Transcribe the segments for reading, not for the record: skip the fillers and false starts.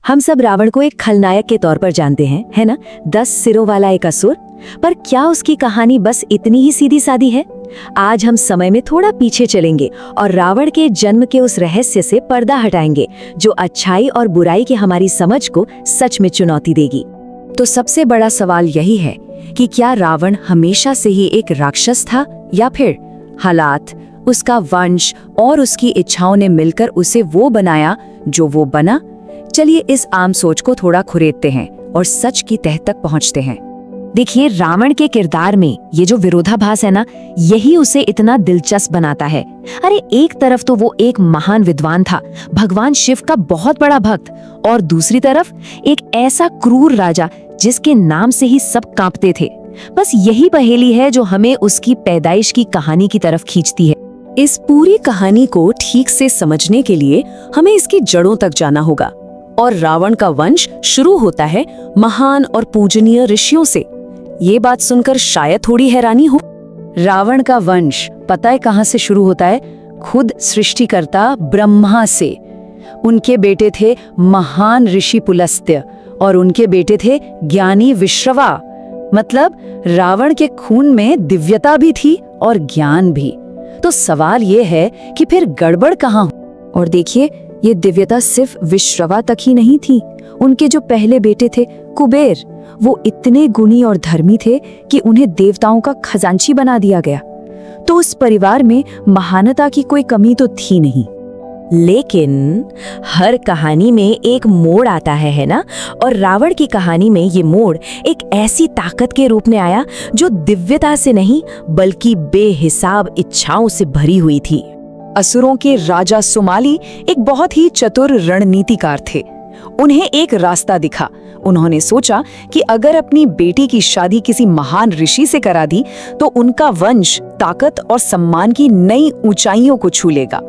हम सब रावण को एक खलनायक के तौर पर जानते हैं, है ना? 10 सिरों वाला एक असुर। पर क्या उसकी कहानी बस इतनी ही सीधी सादी है? आज हम समय में थोड़ा पीछे चलेंगे और रावण के जन्म के उस रहस्य से पर्दा हटाएंगे जो अच्छाई और बुराई की हमारी समझ को सच में चुनौती देगी। तो सबसे बड़ा सवाल यही है कि क्या रावण हमेशा से ही एक राक्षस था या फिर हालात, उसका वंश और उसकी इच्छाओं ने मिलकर उसे वो बनाया जो वो बना? चलिए इस आम सोच को थोड़ा खुरेदते हैं और सच की तह तक पहुंचते हैं। देखिए, रावण के किरदार में ये जो विरोधाभास है ना, यही उसे इतना दिलचस्प बनाता है। अरे एक तरफ तो वो एक महान विद्वान था, भगवान शिव का बहुत बड़ा भक्त, और दूसरी तरफ एक ऐसा क्रूर राजा जिसके नाम से ही सब कांपते थे। बस यही पहेली है जो हमें उसकी पैदाइश की कहानी की तरफ खींचती है। इस पूरी कहानी को ठीक से समझने के लिए हमें इसकी जड़ों तक जाना होगा। और रावण का वंश शुरू होता है महान और पूजनीय ऋषियों से। ये बात सुनकर शायद थोड़ी हैरानी हो। रावण का वंश पता है कहां से शुरू होता है? खुद सृष्टिकर्ता ब्रह्मा से। उनके बेटे थे महान ऋषि पुलस्त्य और उनके बेटे थे ज्ञानी विश्रवा। मतलब रावण के खून में दिव्यता भी थी और ज्ञान भी। तो सवाल ये है कि फिर गड़बड़ कहाँ हो? और देखिए, ये दिव्यता सिर्फ विश्रवा तक ही नहीं थी। उनके जो पहले बेटे थे कुबेर, वो इतने गुणी और धर्मी थे कि उन्हें देवताओं का खजांची बना दिया गया। तो उस परिवार में महानता की कोई कमी तो थी नहीं। लेकिन हर कहानी में एक मोड़ आता है ना? और रावण की कहानी में ये मोड़ एक ऐसी ताकत के रूप में आया जो दिव्यता से नहीं बल्कि बेहिसाब इच्छाओं से भरी हुई थी। असुरों के राजा सुमाली एक बहुत ही चतुर रणनीतिकार थे। उन्हें एक रास्ता दिखा। उन्होंने सोचा कि अगर अपनी बेटी की शादी किसी महान ऋषि से करा दी तो उनका वंश ताकत और सम्मान की नई ऊंचाइयों को छू लेगा।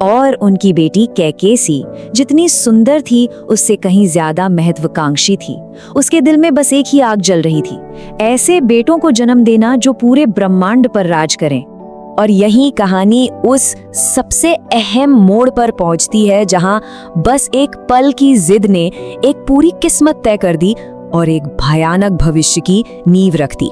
और उनकी बेटी कैकेसी जितनी सुंदर थी उससे कहीं ज्यादा महत्वाकांक्षी थी। उसके दिल में बस एक ही आग जल रही थी, ऐसे बेटों को जन्म देना जो पूरे ब्रह्मांड पर राज करें। और यही कहानी उस सबसे अहम मोड़ पर पहुंचती है जहां बस एक पल की जिद ने एक पूरी किस्मत तय कर दी और एक भयानक भविष्य की नींव रख दी।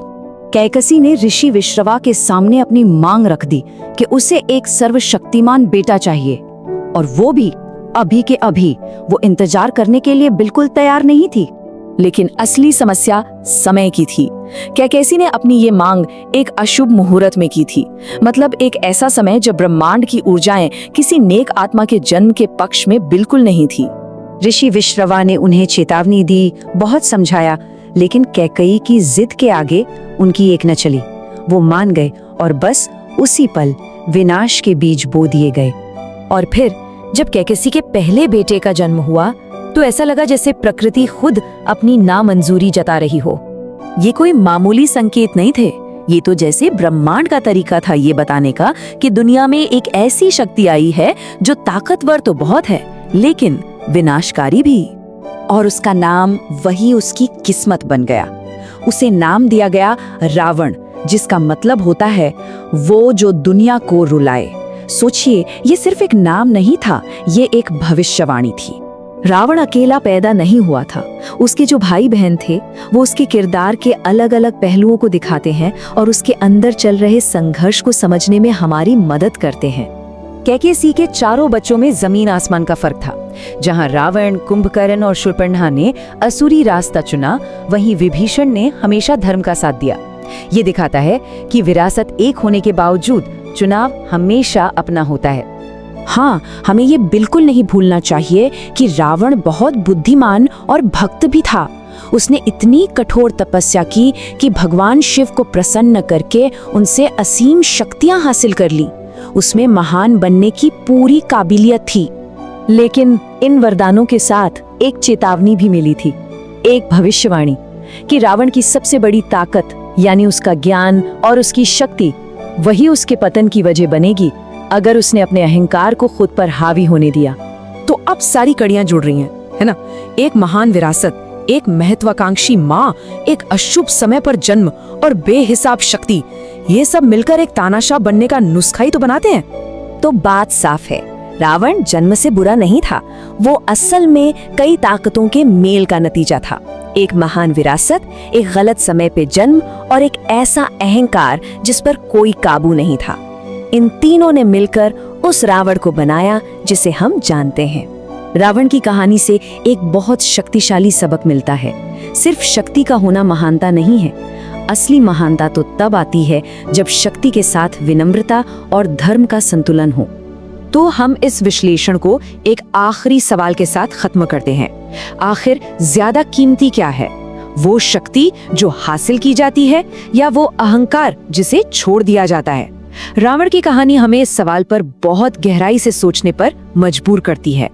कैकसी ने ऋषि विश्रवा के सामने अपनी मांग रख दी कि उसे एक सर्वशक्तिमान बेटा चाहिए, और वो भी अभी के अभी। वो इंतजार करने के लिए बिल्कुल तैयार नहीं थी। लेकिन असली समस्या समय की थी। कैकेसी ने अपनी ये मांग एक अशुभ मुहूर्त में की थी। मतलब एक ऐसा समय जब ब्रह्मांड की ऊर्जाएं किसी नेक आत्मा के जन्म के पक्ष में बिल्कुल नहीं थी। ऋषि विश्रवा ने उन्हें चेतावनी दी, बहुत समझाया, लेकिन कैकेयी की जिद के आगे उनकी एक न चली। वो मान गए और बस उसी पल विनाश के बीज बो दिए गए। और फिर जब कैकेसी के पहले बेटे का जन्म हुआ तो ऐसा लगा जैसे प्रकृति खुद अपनी नामंजूरी जता रही हो। ये कोई मामूली संकेत नहीं थे, ये तो जैसे ब्रह्मांड का तरीका था ये बताने का कि दुनिया में एक ऐसी शक्ति आई है जो ताकतवर तो बहुत है लेकिन विनाशकारी भी। और उसका नाम वही उसकी किस्मत बन गया। उसे नाम दिया गया रावण, जिसका मतलब होता है वो जो दुनिया को रुलाए। सोचिए, ये सिर्फ एक नाम नहीं था, ये एक भविष्यवाणी थी। रावण अकेला पैदा नहीं हुआ था। उसके जो भाई बहन थे वो उसके किरदार के अलग अलग पहलुओं को दिखाते हैं और उसके अंदर चल रहे संघर्ष को समझने में हमारी मदद करते हैं। कैकेसी के चारों बच्चों में जमीन आसमान का फर्क था। जहां रावण, कुंभकर्ण और शूर्पणखा ने असुरी रास्ता चुना, वहीं विभीषण ने हमेशा धर्म का साथ दिया। ये दिखाता है कि विरासत एक होने के बावजूद चुनाव हमेशा अपना होता है। हाँ, हमें ये बिल्कुल नहीं भूलना चाहिए कि रावण बहुत बुद्धिमान और भक्त भी था। उसने इतनी कठोर तपस्या की कि भगवान शिव को प्रसन्न करके उनसे असीम शक्तियां हासिल कर ली। उसमें महान बनने की पूरी काबिलियत थी। लेकिन इन वरदानों के साथ एक चेतावनी भी मिली थी, एक भविष्यवाणी कि रावण की सबसे बड़ी ताकत यानी उसका ज्ञान और उसकी शक्ति वही उसके पतन की वजह बनेगी अगर उसने अपने अहंकार को खुद पर हावी होने दिया। तो अब सारी कड़ियां जुड़ रही हैं, है ना? एक महान विरासत, एक महत्वाकांक्षी माँ, एक अशुभ समय पर जन्म और बेहिसाब शक्ति, ये सब मिलकर एक तानाशाह बनने का नुस्खा ही तो बनाते हैं। तो बात साफ है, रावण जन्म से बुरा नहीं था, वो असल में कई ताकतों के मेल का नतीजा था। एक महान विरासत, एक गलत समय पे जन्म और एक ऐसा अहंकार जिस पर कोई काबू नहीं था। इन तीनों ने मिलकर उस रावण को बनाया जिसे हम जानते हैं। रावण की कहानी से एक बहुत शक्तिशाली सबक मिलता है। सिर्फ शक्ति का होना महानता नहीं है, असली महानता तो तब आती है जब शक्ति के साथ विनम्रता और धर्म का संतुलन हो। तो हम इस विश्लेषण को एक आखिरी सवाल के साथ खत्म करते हैं। आखिर ज्यादा कीमती क्या है, वो शक्ति जो हासिल की जाती है या वो अहंकार जिसे छोड़ दिया जाता है? रावण की कहानी हमें इस सवाल पर बहुत गहराई से सोचने पर मजबूर करती है।